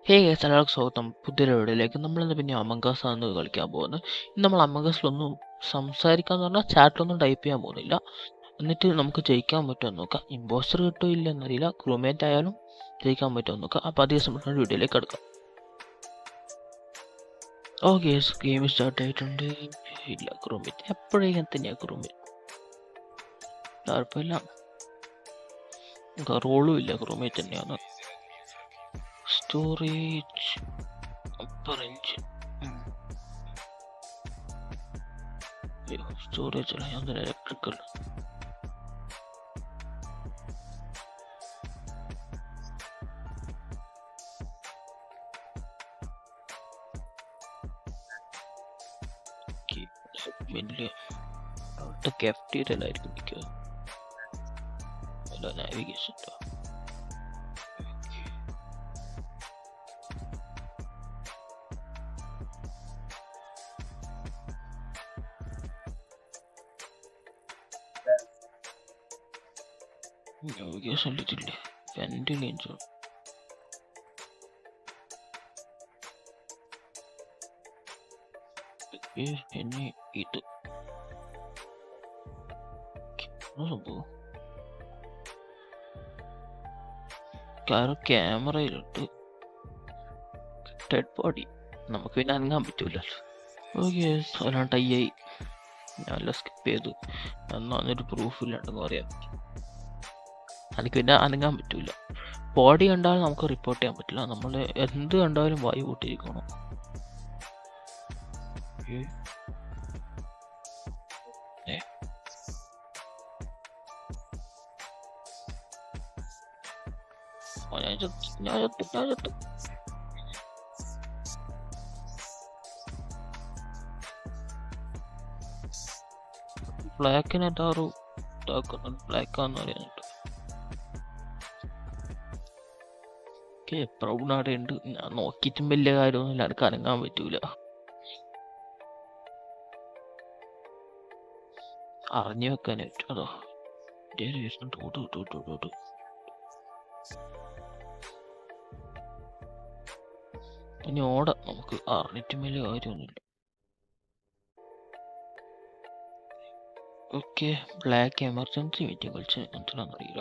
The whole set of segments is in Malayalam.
ഹേ ഗൈസ്, എല്ലാവർക്കും സ്വാഗതം പുതിയൊരു വീഡിയോയിലേക്ക്. നമ്മളിന്ന് പിന്നെ അമംഗസ് ആണ് കളിക്കാൻ പോകുന്നത്. ഇന്ന് നമ്മൾ അമംഗസിലൊന്നും സംസാരിക്കാന്ന് പറഞ്ഞാൽ ചാറ്റിലൊന്നും ടൈപ്പ് ചെയ്യാൻ പോകുന്നില്ല. എന്നിട്ട് നമുക്ക് ജയിക്കാൻ പറ്റുമോ നോക്കാം. ഇമ്പോസ്റ്റർ കിട്ടുമോ ഇല്ല എന്നറിയില്ല. ക്രൂമേറ്റ് ആയാലും ജയിക്കാൻ പറ്റുമോ നോക്കാം. അപ്പോൾ അധികം സമയം വീഡിയോയിലേക്ക് എടുക്കാം. ഓക്കെ, ഗെയിം സ്റ്റാർട്ട് ആയിട്ടുണ്ട്. ഇല്ല, ക്രൂമേറ്റ് എപ്പോഴേക്കും തന്നെയാണ് ക്രൂമേറ്റ്. കുഴപ്പമില്ല, റോളും ഇല്ല, ക്രൂമേറ്റ് തന്നെയാണ്. സ്റ്റോറേജ് പറഞ്ച് സ്റ്റോറേജ് അല്ല, ഞാൻ ഇലക്ട്രിക്കൽ. വലിയ കെഫ്റ്റീരിയലായിരിക്കും മിക്കത്. അല്ല, നാവിഗേഷൻ. നാവിഗേഷൻ ഇതില്ലേ, വെന്റിലേഷൻ. ഇനി ഇത് സംഭവം ക്യാമറയിലിട്ട് ഡെഡ് ബോഡി നമുക്ക് പിന്നെ അനങ്ങാൻ പറ്റൂലല്ലോ. ഓക്കെ, എല്ലാം ടൈ ആയി. ഞാനെല്ലാം സ്കിപ്പ് ചെയ്തു. എന്നൊരു പ്രൂഫ് ഇല്ലാണ്ടെന്ന് പറയാം. എനിക്ക് പിന്നെ അനങ്ങാൻ പറ്റൂല. ബോഡി കണ്ടാൽ നമുക്ക് റിപ്പോർട്ട് ചെയ്യാൻ പറ്റില്ല. നമ്മൾ എന്ത് കണ്ടാലും വായു കൂട്ടിയിരിക്കണം. ഞാൻ ചത്തു. ബ്ലാക്കിനെ എല്ലാവരും ഇതാക്കുന്നുണ്ട്. ബ്ലാക്കാന്ന് പറയാനുണ്ട്. ഓക്കെ, ബ്രൗൺ അവിടെ ഉണ്ട്. ഞാൻ നോക്കിയിട്ടും വലിയ കാര്യമൊന്നുമില്ല. എനിക്ക് അനങ്ങാൻ പറ്റൂല. അറിഞ്ഞു വെക്കാനേ പറ്റും. അതോ ഇനി ഓടാം. നമുക്ക് അറിഞ്ഞിട്ടും വലിയ കാര്യമൊന്നുമില്ല. ഓക്കെ, ബ്ലാക്ക് എമർജൻസി മീറ്റിംഗ് വിളിച്ച് എന്തിനാണെന്നറിയില്ല.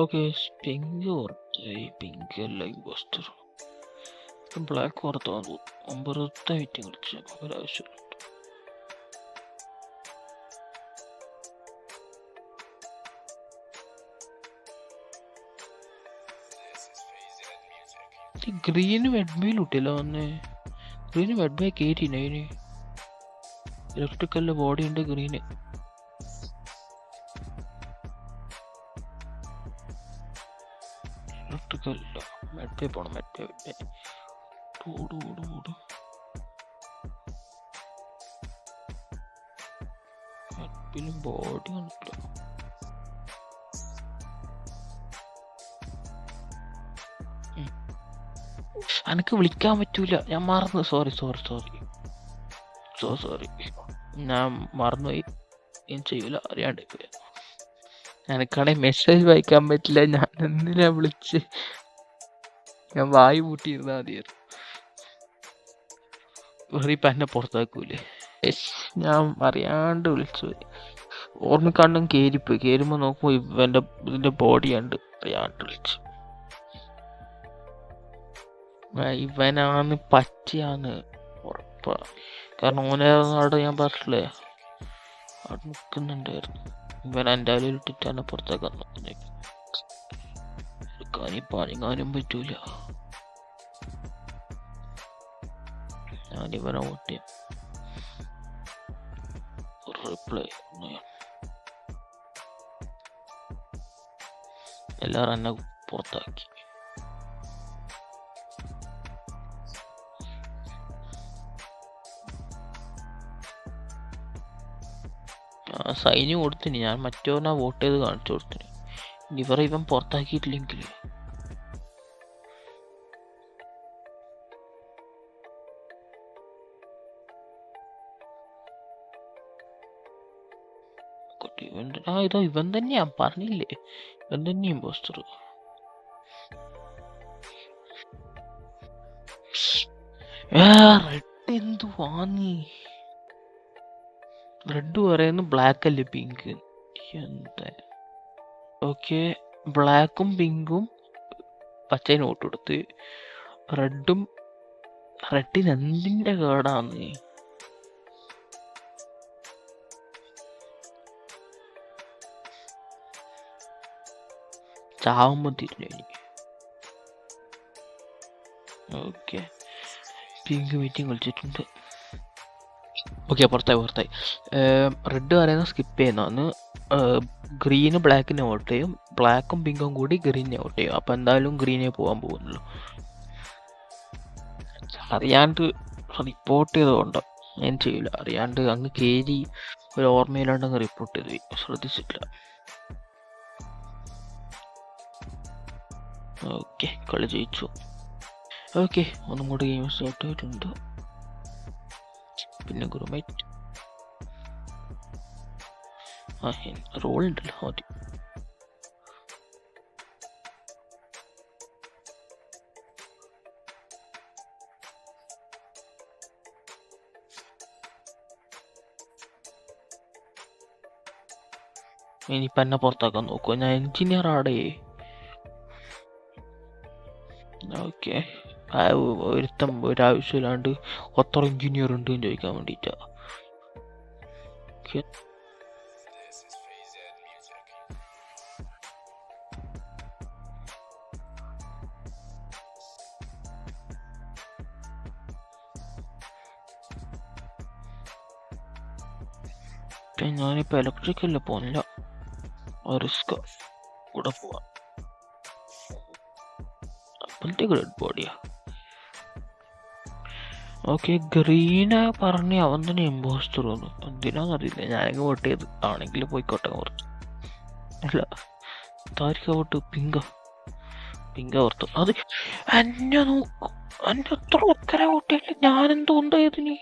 ഓക്കെ, പിങ്ക് ഓർത്തായി. പിങ്ക് അല്ല ഇമ്പോസ്റ്റർ. ബ്ലാക്ക് ഓർത്താന്ന് തോന്നുന്നു. വെറുതെ മീറ്റിംഗ് വിളിച്ച് ഒരാവശ്യമുണ്ട്. ഗ്രീന് വെഡ്മീൽ ഇട്ടില്ല വന്നേ. ഗ്രീന് വെഡ്മേ കയറ്റിന്. അതിന് ഇലക്ട്രിക്കലിന്റെ ബോഡി ഉണ്ട്. ഗ്രീന് ഇലക്ട്രിക്കൽ ഇല്ല. മെഡ്ബേ പോണം. മെഡ്ബേ മെഡ്ബിലും ബോഡി കണ്ടില്ല. എനിക്ക് വിളിക്കാൻ പറ്റൂല. ഞാൻ മറന്നു. സോറി. ഞാൻ മറന്നുപോയി. ഞാൻ ചെയ്യൂല, അറിയാണ്ട് പോയി. എനിക്കാണെങ്കിൽ മെസ്സേജ് വായിക്കാൻ പറ്റില്ല. ഞാൻ എന്തിനാ വിളിച്ച്? ഞാൻ വായു പൂട്ടിയിരുന്നാ മതിയായിരുന്നു. ഇപ്പം എന്നെ പുറത്താക്കൂലേ? ഞാൻ അറിയാണ്ട് വിളിച്ചു. ഓർമ്മക്കണ്ടും കയറിപ്പോയി. കയറുമ്പോൾ നോക്കുമ്പോൾ ഇതിന്റെ ബോഡി ഉണ്ട്. അറിയാണ്ട് വിളിച്ചു. ഇവനാന്ന് പറ്റിയാന്ന് ഉറപ്പാ. കാരണം ഓനവിടെ ഞാൻ പറഞ്ഞില്ലേ, അവിടെ നിൽക്കുന്നുണ്ടായിരുന്നു. ഇവൻ എൻ്റെ അലയിൽ ഇട്ടിട്ട് എന്നെ പുറത്തേക്കാൻ നോക്കുന്നേക്കും. എടുക്കാനിപ്പോൾ അനങ്ങാനും പറ്റൂല. ഞാനിവനെ ഓട്ടി റിപ്ലൈ എല്ലാവരും എന്നെ പുറത്താക്കി. സൈന് കൊടുത്തിന്. ഞാൻ മറ്റവനാ വോട്ട് ചെയ്ത് കാണിച്ചു കൊടുത്തിന്. ഇവൻ പുറത്താക്കിയിട്ടില്ലെങ്കിൽ ഇവൻ ഇതോ ഇവൻ തന്നെയാ, പറഞ്ഞില്ലേ, ഇവൻ തന്നെ ഇമ്പോസ്റ്റർ. റെഡ് എന്തു വാങ്ങി? റെഡ് പറയുന്നു ബ്ലാക്ക് അല്ലേ പിങ്ക്. എന്താ? ഓക്കെ, ബ്ലാക്കും പിങ്കും പച്ചയും വോട്ട് കൊടുത്ത്, റെഡിന് എന്തിന്റെ കേടാന്ന്? ചാവുമ്പോ തിരിഞ്ഞു. ഓക്കെ, പിങ്ക് മീറ്റിംഗ് വിളിച്ചിട്ടുണ്ട്. ഓക്കെ, പുറത്തായി. റെഡ് പറയുന്നത് സ്കിപ്പ് ചെയ്യുന്നതാണ്. ഗ്രീന് ബ്ലാക്കിനെ വോട്ട് ചെയ്യും, ബ്ലാക്കും പിങ്കും കൂടി ഗ്രീനെ വോട്ട് ചെയ്യും. അപ്പം എന്തായാലും ഗ്രീനെ പോകാൻ പോകുന്നുള്ളൂ. അറിയാണ്ട് റിപ്പോർട്ട് ചെയ്തുകൊണ്ട് ഞാൻ ചെയ്യില്ല. അറിയാണ്ട് അങ്ങ് കേരി ഒരു ഓർമ്മയിലാണ്ട് അങ്ങ് റിപ്പോർട്ട് ചെയ്തു, ശ്രദ്ധിച്ചിട്ടില്ല. ഓക്കെ, കളി ജയിച്ചു. ഓക്കെ, ഒന്നും കൂടി ഗെയിം സ്റ്റാർട്ട് ആയിട്ടുണ്ട്. പിന്നെ ഗുരുമേറ്റ് റോൾ ഉണ്ടല്ലോ ആദ്യം. ഇനിയിപ്പം എന്നെ പുറത്താക്കാൻ നോക്കുമോ? ഞാൻ എൻജിനീയർ ആടേ. ഓക്കെ, ഒരുത്തം ഒരാവശ്യമില്ലാണ്ട് ഒത്ര എഞ്ചിനീയർ ഉണ്ട് എന്ന് ചോദിക്കാൻ വേണ്ടിയിട്ടാ. ഞാനിപ്പോൾ ഇലക്ട്രിക്കലിൽ പോകുന്നില്ല, റിസ്ക് കൂടെ പോവാം. അപ്പോഴത്തേക്ക് ഡെഡ് ബോഡിയാ. ഓക്കെ, ഗ്രീന് പറഞ്ഞ് അവൻ തന്നെ ഇമ്പോസ്റ്റർ വന്നു. എന്തിനാന്നറിയില്ല, ഞാനങ്ങ് വോട്ട് ചെയ്ത്. ആണെങ്കിൽ പോയിക്കോട്ടെ ഓർത്തു. അല്ല, താരിക്ക വോട്ട് പിങ്ക ഓർത്തു. അത് എന്നെ നോക്കും, എന്നെ എത്ര ഒക്കര വോട്ട് ചെയ്യില്ല. ഞാനെന്തോ ഉണ്ടായതിന്.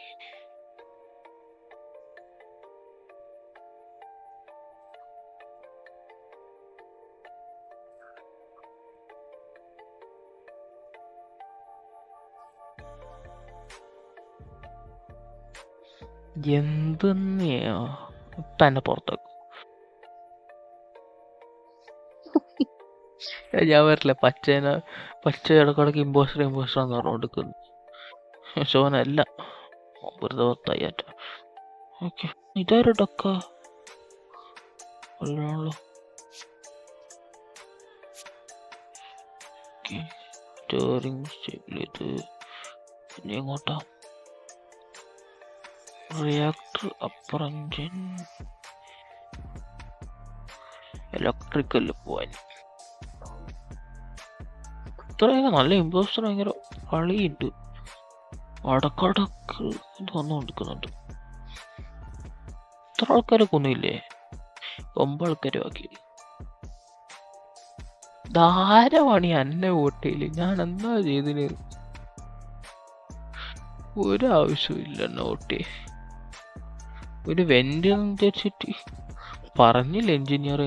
എന്തെന്നെയാ ഇപ്പം എന്നെ പുറത്താക്കും. ഞാൻ വരില്ല. പച്ച ഇടക്കിടക്ക് ഇമ്പോസ്റ്ററാന്ന് പറഞ്ഞുകൊടുക്കുന്നു. ഷോനല്ല, വെറുതെ പുറത്തായിട്ട. ഓക്കെ, ഇതൊരു ഡൊക്ക അല്ലാണല്ലോ. ഇത് പിന്നെ എങ്ങോട്ടാ? റിയാക്ടർ, അപ്പർ എഞ്ചിൻ, ഇലക്ട്രിക്കൽ പോവാൻ. ഇത്രയൊക്കെ നല്ല ഇമ്പോസ്റ്റർ ഭയങ്കര കളിയുണ്ട്. അടക്കടക്ക് ഇത് വന്നുകൊണ്ടിരിക്കുന്നുണ്ട്. ഇത്ര ആൾക്കാരൊക്കെ ഒന്നുമില്ലേ? 9 ആൾക്കാർ ബാക്കി. ധാരവാണി എന്നെ വോട്ടയില്. ഞാൻ എന്താ ചെയ്തിന്? ഒരാവശ്യമില്ല എന്നെ വോട്ട്. ഒരു വെന്റ് വെച്ചിട്ട് പറഞ്ഞില്ല എഞ്ചിനീയർ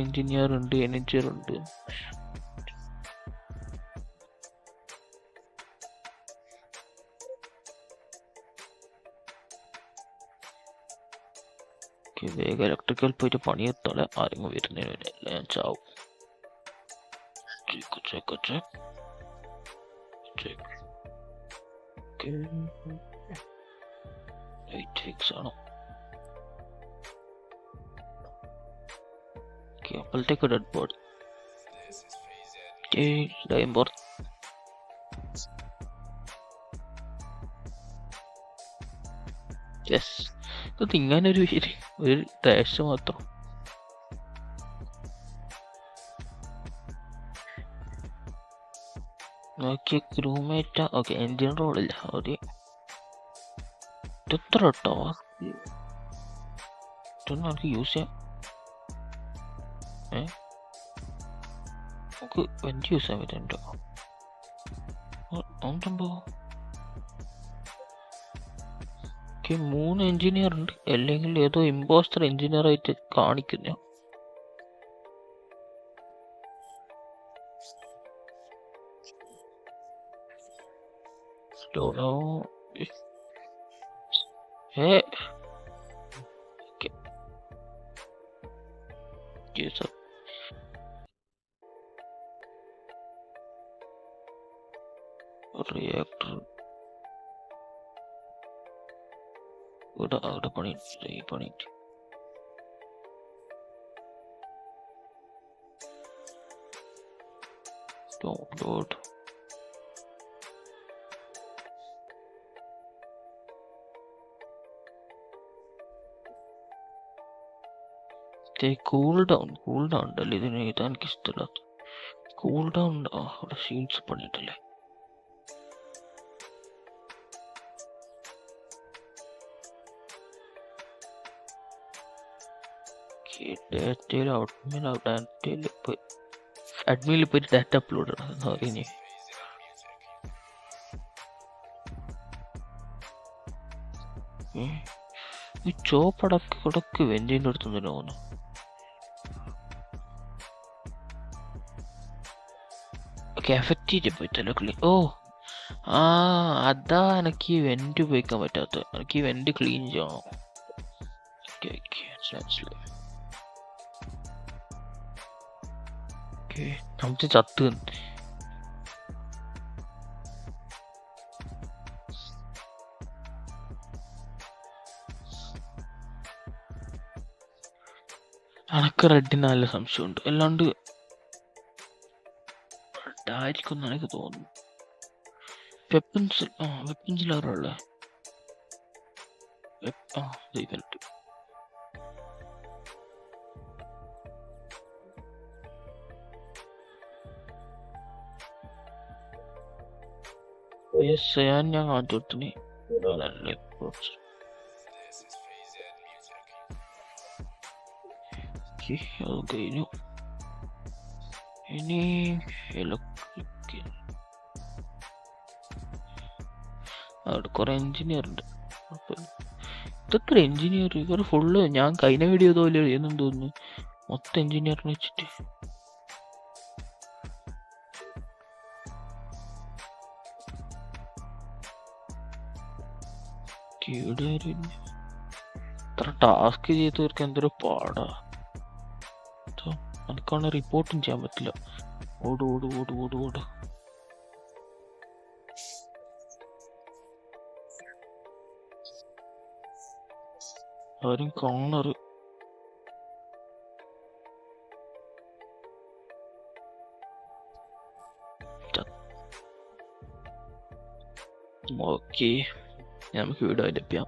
ഉണ്ട്, എനർജിയർ ഉണ്ട്. വേഗം ഇലക്ട്രിക്കൽ പോയിട്ട് പണിയെത്തോളെ, ആരെങ്കിലും വരുന്നതിന് വരെ ഞാൻ ചാവും. ചെക്ക് 86 ആണോ? അപ്പോഴത്തേക്ക് ഡെഡ് ബോഡി. യെസ്, ഇത് തിങ്ങാനൊരു ടേസ്റ്റ് മാത്രം. Okay, crewmate. ഓക്കെ, എൻജിൻ റോളില്ല. എത്ര ടാസ്ക് നമുക്ക് യൂസ് ചെയ്യാം. നമുക്ക് വെന്റ് യൂസ് ചെയ്യാൻ പറ്റുന്നുണ്ടോ? സംഭവം. ഓക്കെ, 3 എഞ്ചിനീയർ ഉണ്ട്. അല്ലെങ്കിൽ ഏതോ ഇമ്പോസ്റ്റർ എഞ്ചിനീയർ ആയിട്ട് കാണിക്കുന്ന. Don't know. Hey, okay. Yes, sir. Reactor. Udah panik, panik. Download. Cool down ഉണ്ടല്ലേ ഇതിന് എഴുതാൻ എനിക്ക് ഇഷ്ടമില്ലാത്ത. കൂൾ ഡൗൺ അവിടെ ഷീറ്റ്സ് പണിയിട്ടല്ലേ. ഡാറ്റയിൽ അഡ്മിനിൽ പോയിട്ട് ഡാറ്റ അപ്ലോഡ് ചെയ്യണം എന്ന് പറയുന്നേ. ഈ ചോപ്പടക്ക് കൊടക്ക് വെന്റിൻ്റെ അടുത്ത് തന്നെ തോന്നുന്നു. കാഫറ്റീരിയ പോയിട്ടല്ലോ ക്ലീൻ. ഓ ആ അതാ എനിക്ക് ഈ വെന്റ് ഉപയോഗിക്കാൻ പറ്റാത്ത. എനിക്ക് ഈ വെന്റ് ക്ലീൻ ചെയ്യണം. നമുക്ക് ചത്ത് അനക്ക് റെഡിന് നല്ല സംശയമുണ്ട്. അല്ലാണ്ട് റെഡായിരിക്കും എനിക്ക് തോന്നുന്നു. വെപ്പൻസിൽ ആരുള്ള ഇവന്റ് ഞാൻ കാണിച്ചോട്ടിന് അത് കഴിഞ്ഞു. ഇനി ഇലക്ട്രിക് അവിടെ കുറെ എഞ്ചിനീയർ ഉണ്ട്. ഇതൊക്കെ എഞ്ചിനീയർ ഇവർ ഫുള്ള് ഞാൻ കഴിഞ്ഞ വീഡിയോ പോലെ എന്നും തോന്നുന്നു. മൊത്തം എഞ്ചിനീയറിനെ വെച്ചിട്ട് ഇത്ര ടാസ്ക് ചെയ്ത് തീർക്കാൻ എന്തൊരു പാടാ. എനിക്കാണ് റിപ്പോർട്ടും ചെയ്യാൻ പറ്റില്ല. ഓട് ഓട് ഓട് ഓട് ഓട്. ആരും കാണറ്. ഓക്കെ നമുക്ക് വീഡിയോ എടുപ്പിക്കാം.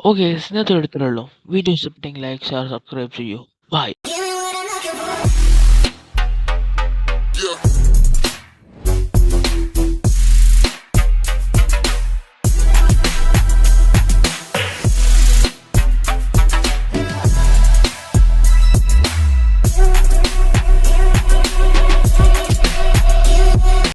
ഓക്കെ സ്നേഹത്തോടെ എടുത്തിട്ടുള്ളൂ. വീഡിയോ ഇഷ്ടപ്പെട്ടെങ്കിൽ ലൈക്ക് ഷെയർ സബ്സ്ക്രൈബ് ചെയ്യൂ. ബൈ.